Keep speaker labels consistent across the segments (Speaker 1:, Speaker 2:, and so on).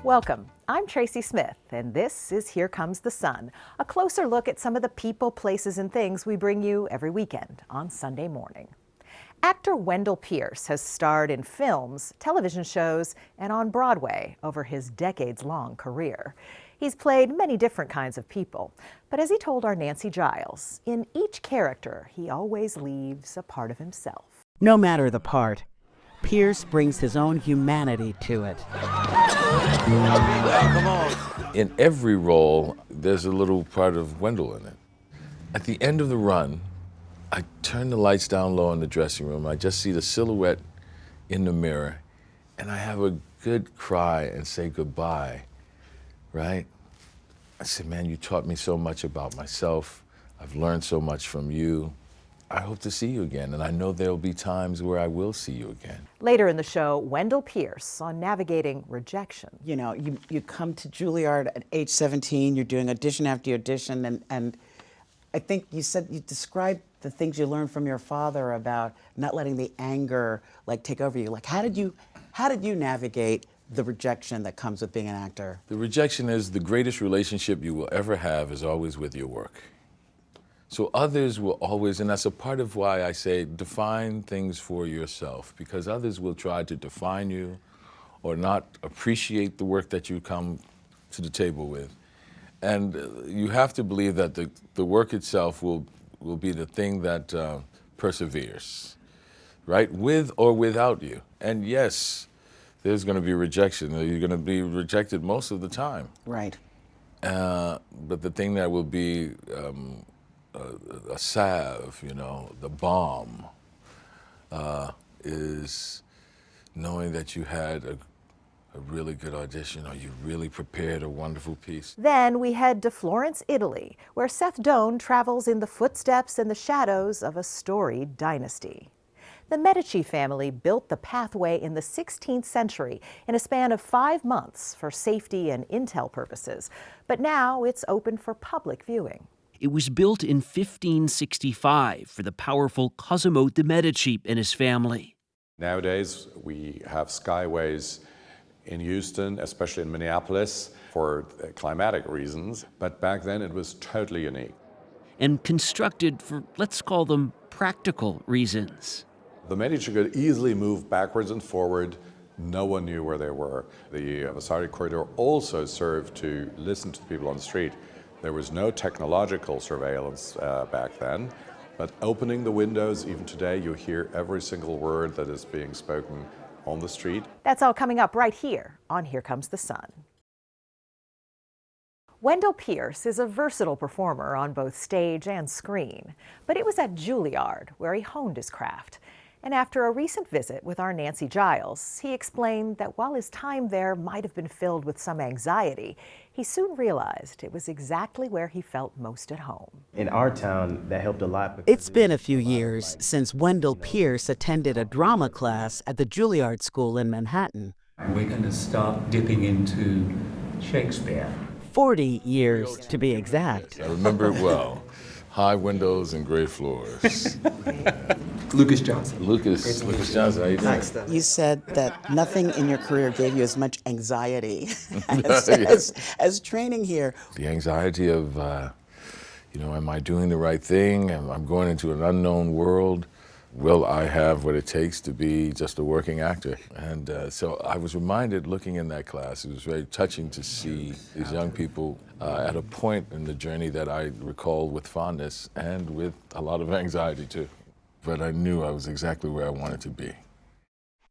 Speaker 1: Welcome. I'm Tracy Smith, and this is Here Comes the Sun, a closer look at some of the people, places, and things we bring you every weekend on Sunday morning. Actor Wendell Pierce has starred in films, television shows, and on Broadway over his decades-long career. He's played many different kinds of people, but as he told our Nancy Giles, in each character, he always leaves a part of himself.
Speaker 2: No matter the part, Pierce brings his own humanity to it.
Speaker 3: In every role, there's a little part of Wendell in it. At the end of the run, I turn the lights down low in the dressing room. I just see the silhouette in the mirror, and I have a good cry and say goodbye, right? I say, man, you taught me so much about myself. I've learned so much from you. I hope to see you again, and I know there'll be times where I will see you again.
Speaker 1: Later in the show, Wendell Pierce on navigating rejection.
Speaker 2: You know, you come to Juilliard at age 17, you're doing audition after audition, and I think you described the things you learned from your father about not letting the anger take over you. Like, how did you navigate the rejection that comes with being an actor?
Speaker 3: The rejection is the greatest relationship you will ever have is always with your work. So others will always, and that's a part of why I say define things for yourself, because others will try to define you or not appreciate the work that you come to the table with. And you have to believe that the work itself will be the thing that perseveres, right? With or without you. And yes, there's going to be rejection. You're going to be rejected most of the time.
Speaker 2: Right.
Speaker 3: But the thing that will be a salve, the balm, is knowing that you had a really good audition, or you really prepared a wonderful piece.
Speaker 1: Then we head to Florence, Italy, where Seth Doane travels in the footsteps and the shadows of a storied dynasty. The Medici family built the pathway in the 16th century in a span of 5 months for safety and intel purposes, but now it's open for public viewing.
Speaker 4: It was built in 1565 for the powerful Cosimo de' Medici and his family.
Speaker 5: Nowadays, we have skyways in Houston, especially in Minneapolis, for climatic reasons. But back then, it was totally unique.
Speaker 4: And constructed for, let's call them, practical reasons.
Speaker 5: The Medici could easily move backwards and forward. No one knew where they were. The Vasari Corridor also served to listen to the people on the street. There was no technological surveillance back then, but opening the windows, even today, you hear every single word that is being spoken on the street.
Speaker 1: That's all coming up right here on Here Comes the Sun. Wendell Pierce is a versatile performer on both stage and screen, but it was at Juilliard where he honed his craft. And after a recent visit with our Nancy Giles, he explained that while his time there might have been filled with some anxiety, he soon realized it was exactly where he felt most at home.
Speaker 6: In our town, that helped a lot.
Speaker 2: It's been a few years since Wendell Pierce attended a drama class at the Juilliard School in Manhattan.
Speaker 7: We're going to start dipping into Shakespeare.
Speaker 2: 40 years, to be exact.
Speaker 3: I remember it well. High windows and gray floors.
Speaker 7: Lucas Johnson.
Speaker 3: Lucas Johnson, how you doing?
Speaker 2: You said that nothing in your career gave you as much anxiety as training here.
Speaker 3: The anxiety of, am I doing the right thing? I'm going into an unknown world. Will I have what it takes to be just a working actor? And so I was reminded, looking in that class, it was very touching to see these young people at a point in the journey that I recall with fondness and with a lot of anxiety too. But I knew I was exactly where I wanted to be.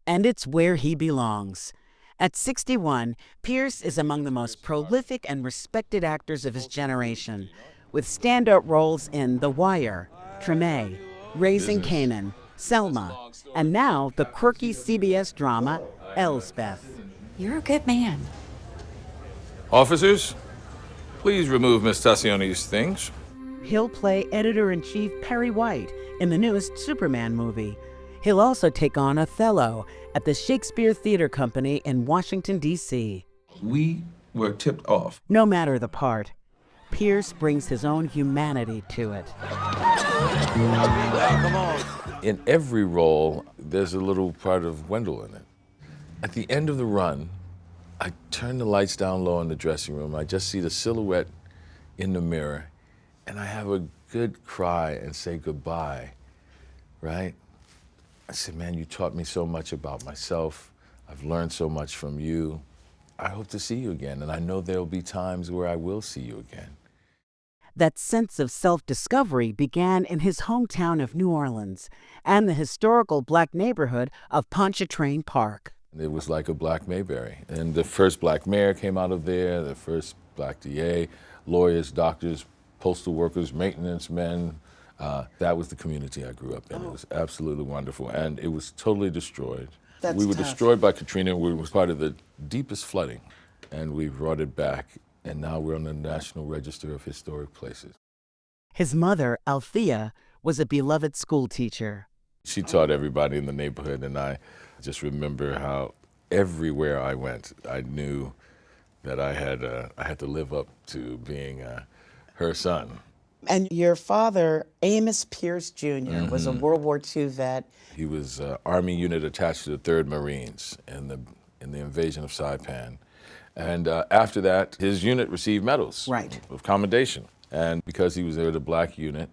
Speaker 2: And it's where he belongs. At 61, Pierce is among the most prolific and respected actors of his generation, with standout roles in The Wire, Treme, Raising Kanan, Selma, and now the quirky CBS drama, Elsbeth.
Speaker 8: You're a good man.
Speaker 3: Officers, please remove Miss Tassione's things.
Speaker 2: He'll play Editor-in-Chief Perry White in the newest Superman movie. He'll also take on Othello at the Shakespeare Theater Company in Washington, D.C.
Speaker 9: We were tipped off.
Speaker 2: No matter the part, Pierce brings his own humanity to it.
Speaker 3: In every role, there's a little part of Wendell in it. At the end of the run, I turn the lights down low in the dressing room. I just see the silhouette in the mirror, and I have a good cry and say goodbye, right? I said, man, you taught me so much about myself. I've learned so much from you. I hope to see you again, and I know there'll be times where I will see you again.
Speaker 2: That sense of self-discovery began in his hometown of New Orleans and the historical black neighborhood of Pontchartrain Park.
Speaker 3: It was like a black Mayberry. And the first black mayor came out of there, the first black DA, lawyers, doctors, postal workers, maintenance men. That was the community I grew up in. It was absolutely wonderful. And it was totally destroyed. We were destroyed by Katrina. We were part of the deepest flooding. And we brought it back. And now we're on the National Register of Historic Places.
Speaker 2: His mother, Althea, was a beloved school teacher.
Speaker 3: She taught everybody in the neighborhood, and I just remember how everywhere I went, I knew that I had to live up to being her son.
Speaker 8: And your father, Amos Pierce Jr., was a World War II vet.
Speaker 3: He was an Army unit attached to the 3rd Marines in the invasion of Saipan. And after that, his unit received medals of commendation. And because he was there with a black unit,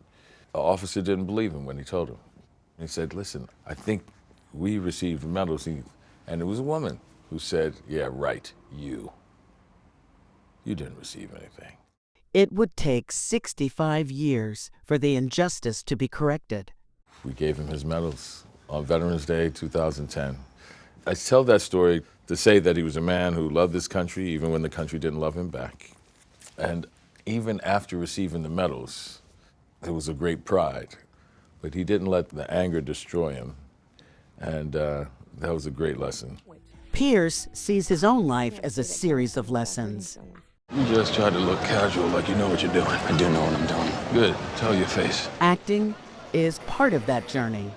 Speaker 3: the officer didn't believe him when he told him. He said, listen, I think we received medals. And it was a woman who said, yeah, right, you. You didn't receive anything.
Speaker 2: It would take 65 years for the injustice to be corrected.
Speaker 3: We gave him his medals on Veterans Day 2010. I tell that story to say that he was a man who loved this country even when the country didn't love him back. And even after receiving the medals, there was a great pride. But he didn't let the anger destroy him. And that was a great lesson.
Speaker 2: Pierce sees his own life as a series of lessons.
Speaker 3: You just try to look casual like you know what you're doing.
Speaker 10: I do know what I'm doing.
Speaker 3: Good. Tell your face.
Speaker 2: Acting is part of that journey.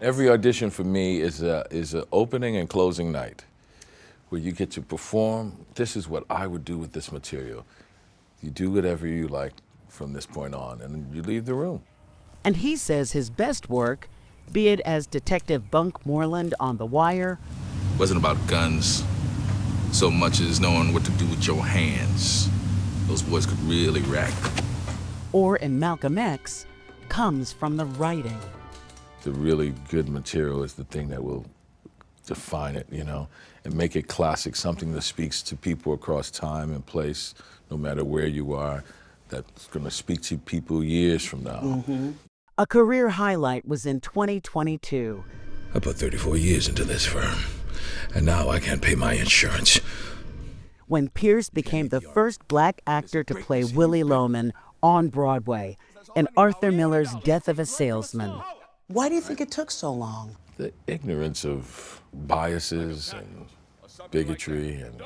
Speaker 3: Every audition for me is an opening and closing night where you get to perform. This is what I would do with this material. You do whatever you like from this point on, and you leave the room.
Speaker 2: And he says his best work, be it as Detective Bunk Moreland on The Wire,
Speaker 9: Wasn't about guns so much as knowing what to do with your hands. Those boys could really rack.
Speaker 2: or in Malcolm X, comes from the writing.
Speaker 3: The really good material is the thing that will define it, you know, and make it classic, something that speaks to people across time and place, no matter where you are, that's going to speak to people years from now.
Speaker 2: Mm-hmm. A career highlight was in 2022.
Speaker 11: I put 34 years into this firm, and now I can't pay my insurance.
Speaker 2: When Pierce became the first black actor to play Willie Loman on Broadway in Arthur Miller's Death of a Salesman.
Speaker 8: Why do you think it took so long?
Speaker 3: The ignorance of biases and bigotry, and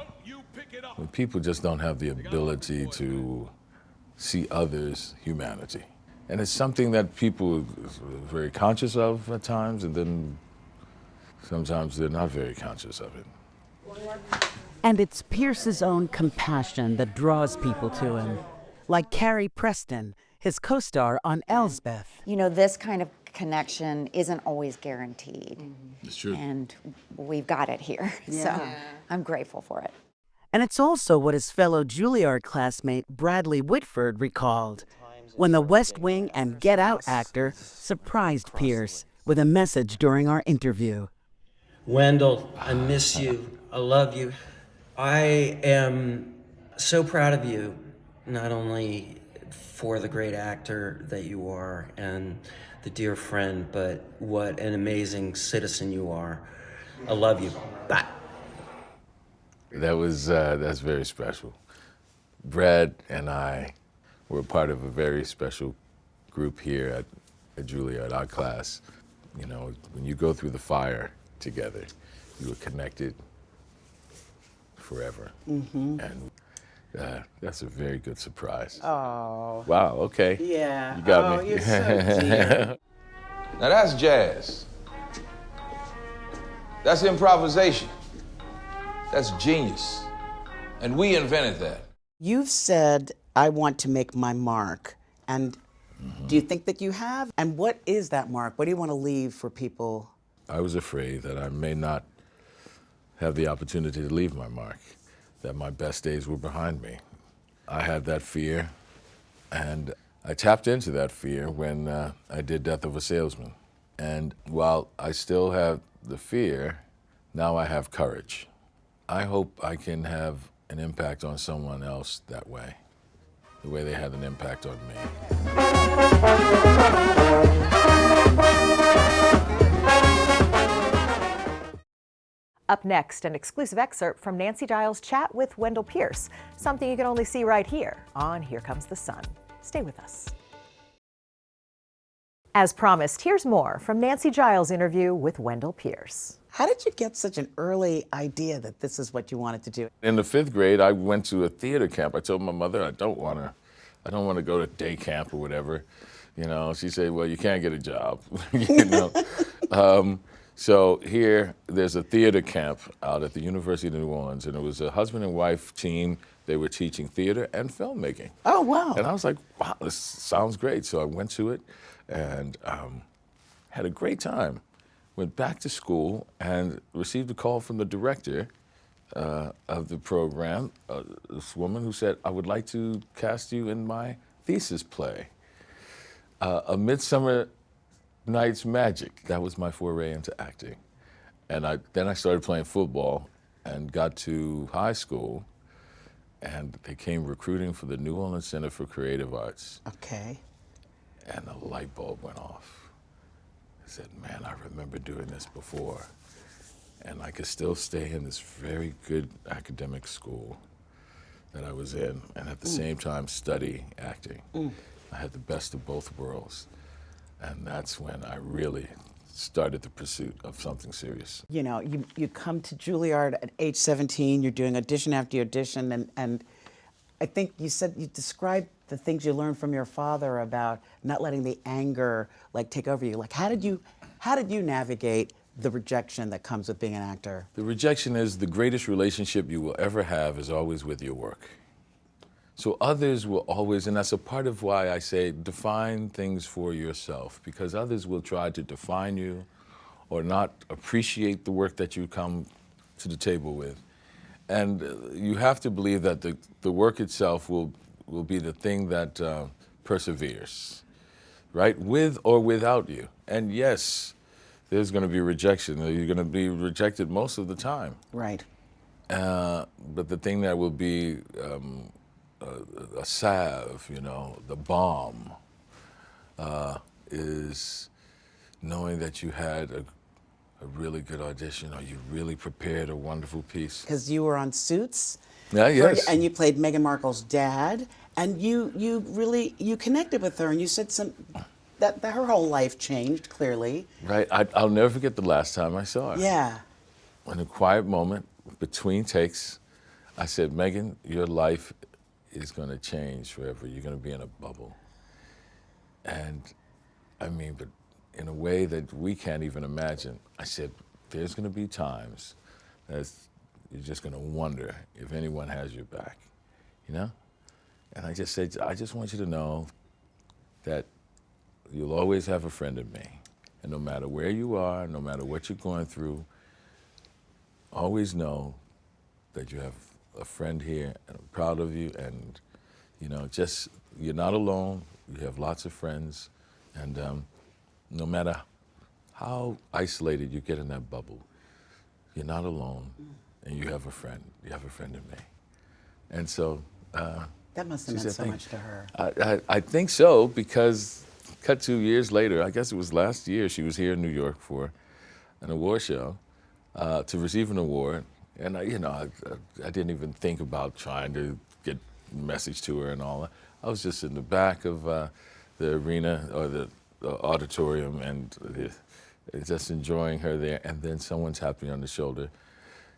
Speaker 3: when people just don't have the ability to see others' humanity. And it's something that people are very conscious of at times, and then sometimes they're not very conscious of it.
Speaker 2: And it's Pierce's own compassion that draws people to him, like Carrie Preston, his co-star on Elsbeth.
Speaker 12: You know, this kind of connection isn't always guaranteed.
Speaker 3: It's true.
Speaker 12: And we've got it here, so I'm grateful for it.
Speaker 2: And it's also what his fellow Juilliard classmate Bradley Whitford recalled when the West Wing and Get Out actor surprised Pierce with a message during our interview.
Speaker 13: Wendell, I miss you. I love you. I am so proud of you, not only for the great actor that you are and the dear friend, but what an amazing citizen you are. I love you. Bye.
Speaker 3: That's very special. Brad and I were part of a very special group here at Juilliard, our class. You know, when you go through the fire together, you are connected forever. Mm-hmm. And that's a very good surprise.
Speaker 8: Oh.
Speaker 3: Wow, okay.
Speaker 8: Yeah.
Speaker 3: You got me.
Speaker 8: You're so cute.
Speaker 9: Now that's jazz. That's improvisation. That's genius. And we invented that.
Speaker 8: You've said, I want to make my mark. And do you think that you have? And what is that mark? What do you want to leave for people?
Speaker 3: I was afraid that I may not have the opportunity to leave my mark. that my best days were behind me. I had that fear, and I tapped into that fear when I did Death of a Salesman. And while I still have the fear, now I have courage. I hope I can have an impact on someone else that way, the way they had an impact on me.
Speaker 1: Up next, an exclusive excerpt from Nancy Giles' chat with Wendell Pierce, something you can only see right here on Here Comes the Sun. Stay with us. As promised, here's more from Nancy Giles' interview with Wendell Pierce.
Speaker 8: How did you get such an early idea that this is what you wanted to do?
Speaker 3: In the 5th grade, I went to a theater camp. I told my mother I don't want to go to day camp or whatever. You know, she said, well, you can't get a job. You know. So here, there's a theater camp out at the University of New Orleans, and it was a husband and wife team. They were teaching theater and filmmaking.
Speaker 8: Oh, wow.
Speaker 3: And I was like, wow, this sounds great. So I went to it and had a great time. Went back to school and received a call from the director of the program, this woman who said, I would like to cast you in my thesis play, A Midsummer Night's Magic. That was my foray into acting. And then I started playing football and got to high school, and they came recruiting for the New Orleans Center for Creative Arts.
Speaker 8: Okay.
Speaker 3: And a light bulb went off. I said, man, I remember doing this before. And I could still stay in this very good academic school that I was in, and at the same time study acting. I had the best of both worlds. And that's when I really started the pursuit of something serious.
Speaker 8: You know, you come to Juilliard at age 17, you're doing audition after audition, and I think you described the things you learned from your father about not letting the anger take over you. Like, how did you navigate the rejection that comes with being an actor?
Speaker 3: The rejection is the greatest relationship you will ever have is always with your work. So others will always, and that's a part of why I say define things for yourself, because others will try to define you or not appreciate the work that you come to the table with. And you have to believe that the work itself will be the thing that perseveres, right? With or without you. And yes, there's going to be rejection. You're going to be rejected most of the time.
Speaker 8: Right.
Speaker 3: But the thing that will be a salve, you know, the balm, is knowing that you had a really good audition, or you really prepared a wonderful piece.
Speaker 8: Because you were on Suits.
Speaker 3: Yeah, yes.
Speaker 8: And you played Meghan Markle's dad, and you connected with her, and you said that her whole life changed, clearly.
Speaker 3: Right. I'll never forget the last time I saw her.
Speaker 8: Yeah.
Speaker 3: In a quiet moment, between takes, I said, Meghan, your life is going to change forever. You're going to be in a bubble. And I mean, but in a way that we can't even imagine. I said, there's going to be times that you're just going to wonder if anyone has your back, you know? And I just said, I just want you to know that you'll always have a friend in me. And no matter where you are, no matter what you're going through, always know that you have a friend here, and I'm proud of you, and you know, just, you're not alone, you have lots of friends, and no matter how isolated you get in that bubble, you're not alone, and you have a friend in me. And so,
Speaker 8: that must have meant so much to her.
Speaker 3: I think so, because cut 2 years later, I guess it was last year, she was here in New York for an award show to receive an award. And I didn't even think about trying to get a message to her and all that. I was just in the back of the arena or the auditorium and just enjoying her there. And then someone tapped me on the shoulder.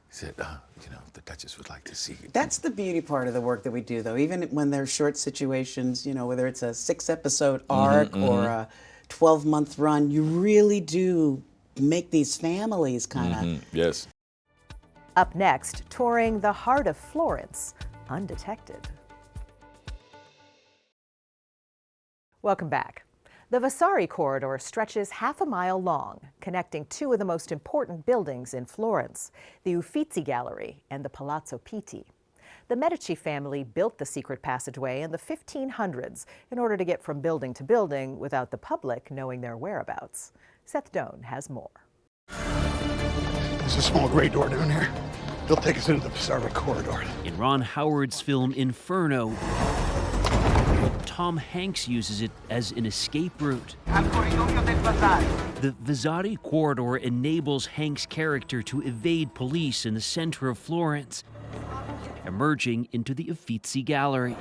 Speaker 3: He said, the Duchess would like to see you.
Speaker 8: That's the beauty part of the work that we do, though. Even when there's short situations, you know, whether it's a 6-episode arc or a 12-month run, you really do make these families kind of.
Speaker 3: Yes.
Speaker 1: Up next, touring the heart of Florence, undetected. Welcome back. The Vasari Corridor stretches half a mile long, connecting two of the most important buildings in Florence, the Uffizi Gallery and the Palazzo Pitti. The Medici family built the secret passageway in the 1500s in order to get from building to building without the public knowing their whereabouts. Seth Doane has more.
Speaker 10: There's a small gray door down here. They'll take us into the Vasari Corridor.
Speaker 4: In Ron Howard's film Inferno, Tom Hanks uses it as an escape route. The Vasari Corridor enables Hanks' character to evade police in the center of Florence, emerging into the Uffizi Gallery.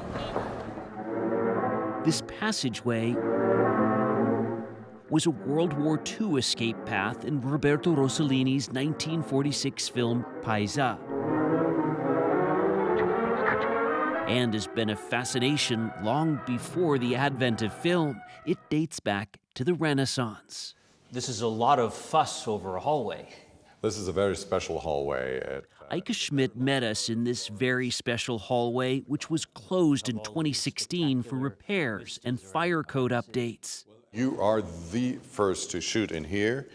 Speaker 4: This passageway was a World War II escape path in Roberto Rossellini's 1946 film Paisa, and has been a fascination long before the advent of film. It dates back to the Renaissance.
Speaker 14: This is a lot of fuss over a hallway.
Speaker 5: This is a very special hallway.
Speaker 4: Ike Schmidt met us in this very special hallway, which was closed in 2016 for repairs and fire code updates.
Speaker 5: You are the first to shoot in here.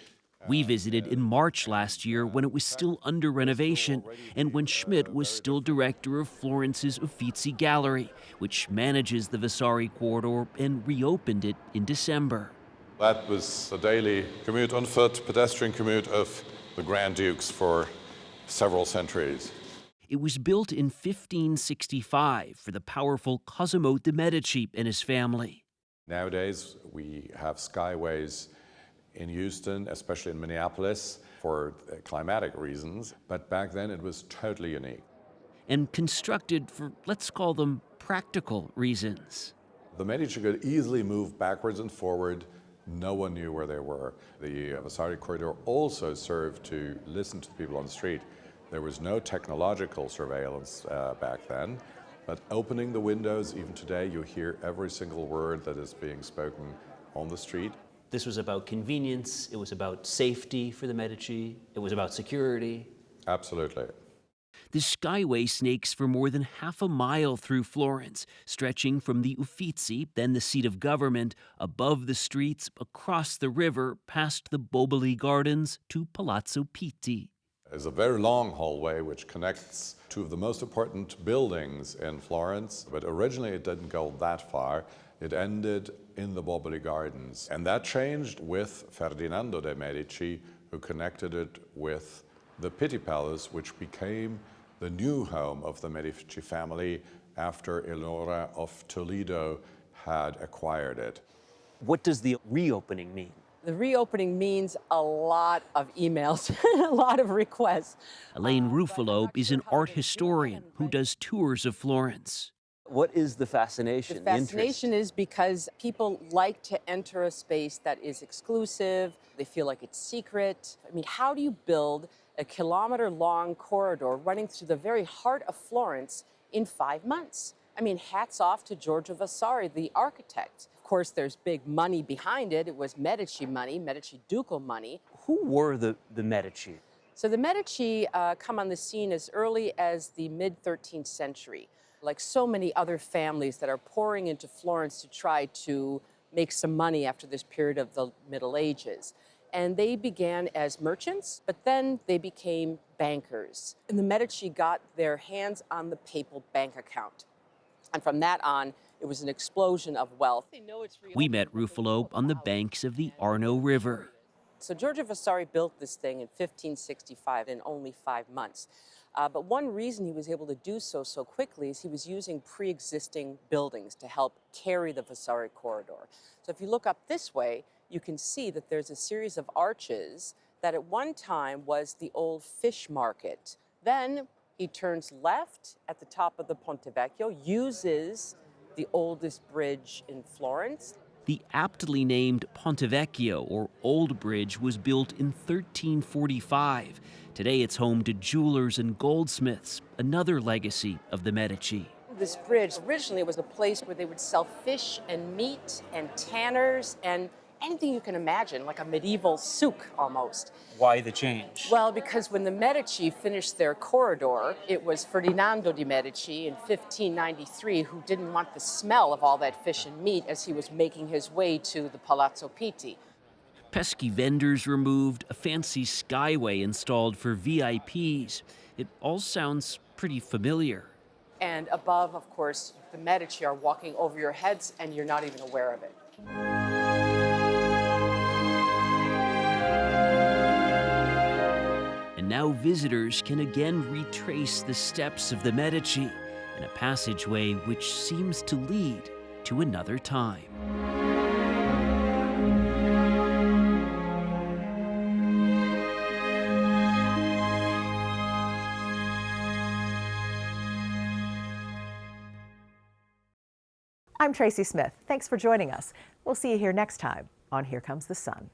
Speaker 4: We visited in March last year when it was still under renovation and when Schmidt was still director of Florence's Uffizi Gallery, which manages the Vasari Corridor, and reopened it in December.
Speaker 5: That was a daily commute on foot, pedestrian commute of the Grand Dukes for several centuries.
Speaker 4: It was built in 1565 for the powerful Cosimo de' Medici and his family.
Speaker 5: Nowadays, we have skyways in Houston, especially in Minneapolis, for climatic reasons. But back then, it was totally unique.
Speaker 4: And constructed for, let's call them, practical reasons.
Speaker 5: The Medici could easily move backwards and forward. No one knew where they were. The Vasari Corridor also served to listen to the people on the street. There was no technological surveillance back then. But opening the windows, even today, you hear every single word that is being spoken on the street.
Speaker 14: This was about convenience, it was about safety for the Medici, it was about security.
Speaker 5: Absolutely.
Speaker 4: The skyway snakes for more than half a mile through Florence, stretching from the Uffizi, then the seat of government, above the streets, across the river, past the Boboli Gardens to Palazzo Pitti.
Speaker 5: It's a very long hallway which connects two of the most important buildings in Florence, but originally it didn't go that far. It ended in the Boboli Gardens, and that changed with Ferdinando de' Medici, who connected it with the Pitti Palace, which became the new home of the Medici family after Eleonora of Toledo had acquired it.
Speaker 14: What does the reopening mean?
Speaker 15: The reopening means a lot of emails, a lot of requests.
Speaker 4: Elaine Ruffalo is an art historian who does tours of Florence.
Speaker 14: What is the fascination?
Speaker 15: The fascination is because people like to enter a space that is exclusive. They feel like it's secret. I mean, how do you build a kilometer-long corridor running through the very heart of Florence in 5 months? I mean, hats off to Giorgio Vasari, the architect. Of course, there's big money behind it. It was Medici money, Medici ducal money.
Speaker 14: Who were the Medici?
Speaker 15: So the Medici come on the scene as early as the mid-13th century. Like so many other families that are pouring into Florence to try to make some money after this period of the Middle Ages. And they began as merchants, but then they became bankers. And the Medici got their hands on the papal bank account. And from that on, it was an explosion of wealth.
Speaker 4: We met Ruffalo on the banks of the Arno River.
Speaker 15: So Giorgio Vasari built this thing in 1565 in only 5 months. But one reason he was able to do so quickly is he was using pre-existing buildings to help carry the Vasari Corridor. So if you look up this way, you can see that there's a series of arches that at one time was the old fish market. Then he turns left at the top of the Ponte Vecchio, uses the oldest bridge in Florence.
Speaker 4: The aptly named Ponte Vecchio, or Old Bridge, was built in 1345. Today it's home to jewelers and goldsmiths, another legacy of the Medici.
Speaker 15: This bridge originally was a place where they would sell fish and meat and tanners and anything you can imagine, like a medieval souk almost.
Speaker 14: Why the change?
Speaker 15: Well, because when the Medici finished their corridor, it was Ferdinando de' Medici in 1593 who didn't want the smell of all that fish and meat as he was making his way to the Palazzo Pitti.
Speaker 4: Pesky vendors removed, a fancy skyway installed for VIPs. It all sounds pretty familiar.
Speaker 15: And above, of course, the Medici are walking over your heads and you're not even aware of it.
Speaker 4: And now visitors can again retrace the steps of the Medici in a passageway which seems to lead to another time.
Speaker 1: I'm Tracy Smith. Thanks for joining us. We'll see you here next time on Here Comes the Sun.